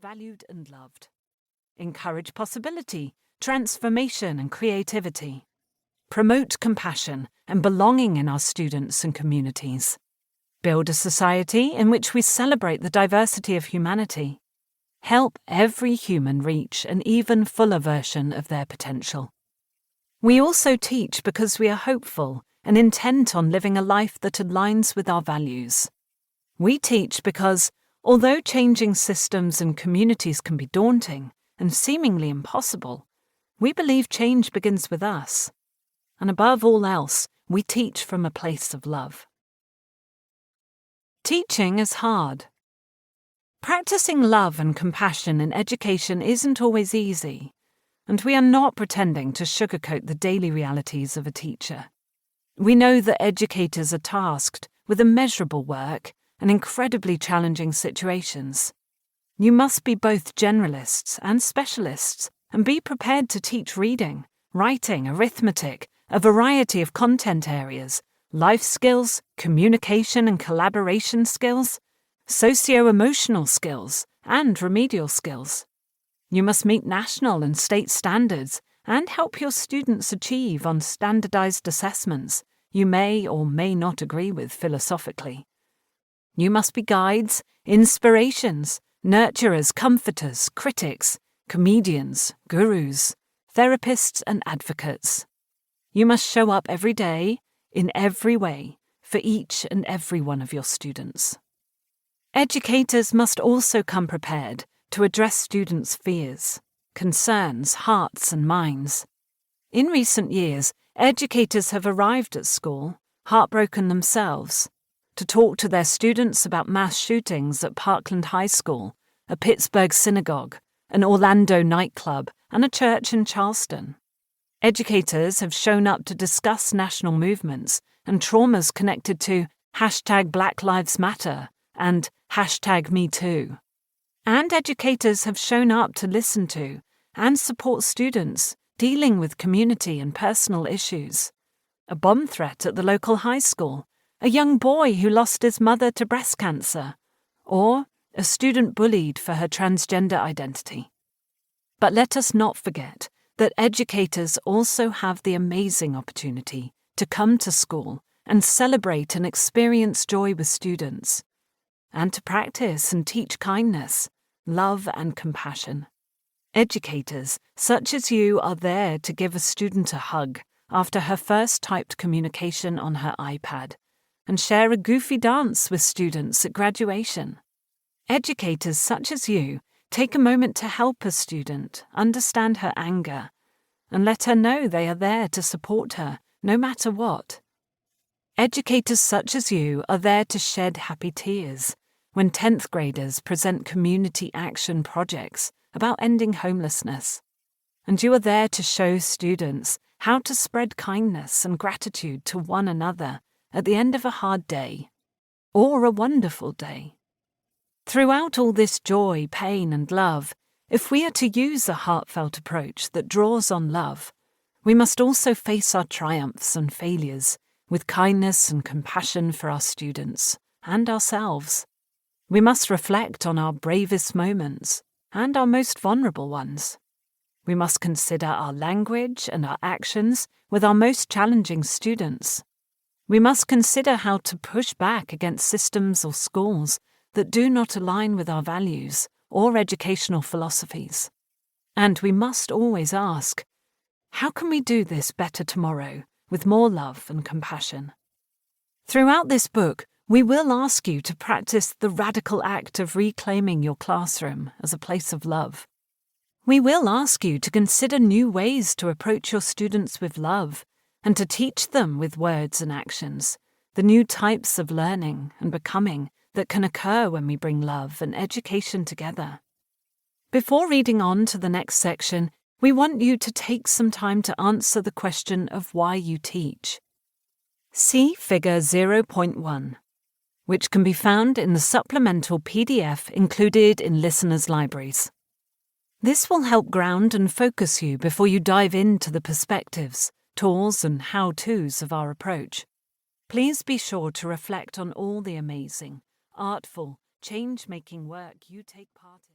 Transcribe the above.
valued and loved. Encourage possibility, transformation and creativity. Promote compassion and belonging in our students and communities. Build a society in which we celebrate the diversity of humanity. Help every human reach an even fuller version of their potential. We also teach because we are hopeful and intent on living a life that aligns with our values. We teach because, although changing systems and communities can be daunting and seemingly impossible, we believe change begins with us. And above all else, we teach from a place of love. Teaching is hard. Practicing love and compassion in education isn't always easy, and we are not pretending to sugarcoat the daily realities of a teacher. We know that educators are tasked with immeasurable work and incredibly challenging situations. You must be both generalists and specialists and be prepared to teach reading, writing, arithmetic, a variety of content areas, life skills, communication and collaboration skills, socio-emotional skills, and remedial skills. You must meet national and state standards and help your students achieve on standardized assessments you may or may not agree with philosophically. You must be guides, inspirations, nurturers, comforters, critics, comedians, gurus, therapists, and advocates. You must show up every day, in every way, for each and every one of your students. Educators must also come prepared to address students' fears, concerns, hearts, and minds. In recent years, educators have arrived at school, heartbroken themselves, to talk to their students about mass shootings at Parkland High School, a Pittsburgh synagogue, an Orlando nightclub, and a church in Charleston. Educators have shown up to discuss national movements and traumas connected to #Black Lives Matter and #MeToo. And educators have shown up to listen to and support students dealing with community and personal issues. A bomb threat at the local high school, a young boy who lost his mother to breast cancer, or a student bullied for her transgender identity. But let us not forget that educators also have the amazing opportunity to come to school and celebrate and experience joy with students, and to practice and teach kindness, love and compassion. Educators such as you are there to give a student a hug after her first typed communication on her iPad, and share a goofy dance with students at graduation. Educators such as you take a moment to help a student understand her anger and let her know they are there to support her no matter what. Educators such as you are there to shed happy tears when 10th graders present community action projects about ending homelessness. And you are there to show students how to spread kindness and gratitude to one another at the end of a hard day, or a wonderful day. Throughout all this joy, pain, and love, if we are to use a heartfelt approach that draws on love, we must also face our triumphs and failures with kindness and compassion for our students and ourselves. We must reflect on our bravest moments and our most vulnerable ones. We must consider our language and our actions with our most challenging students. We must consider how to push back against systems or schools that do not align with our values or educational philosophies. And we must always ask, how can we do this better tomorrow with more love and compassion? Throughout this book, we will ask you to practice the radical act of reclaiming your classroom as a place of love. We will ask you to consider new ways to approach your students with love and to teach them with words and actions, the new types of learning and becoming that can occur when we bring love and education together. Before reading on to the next section, we want you to take some time to answer the question of why you teach. See Figure 0.1, which can be found in the supplemental PDF included in listeners' libraries. This will help ground and focus you before you dive into the perspectives, tools, and how-tos of our approach. Please be sure to reflect on all the amazing, artful, change-making work you take part in.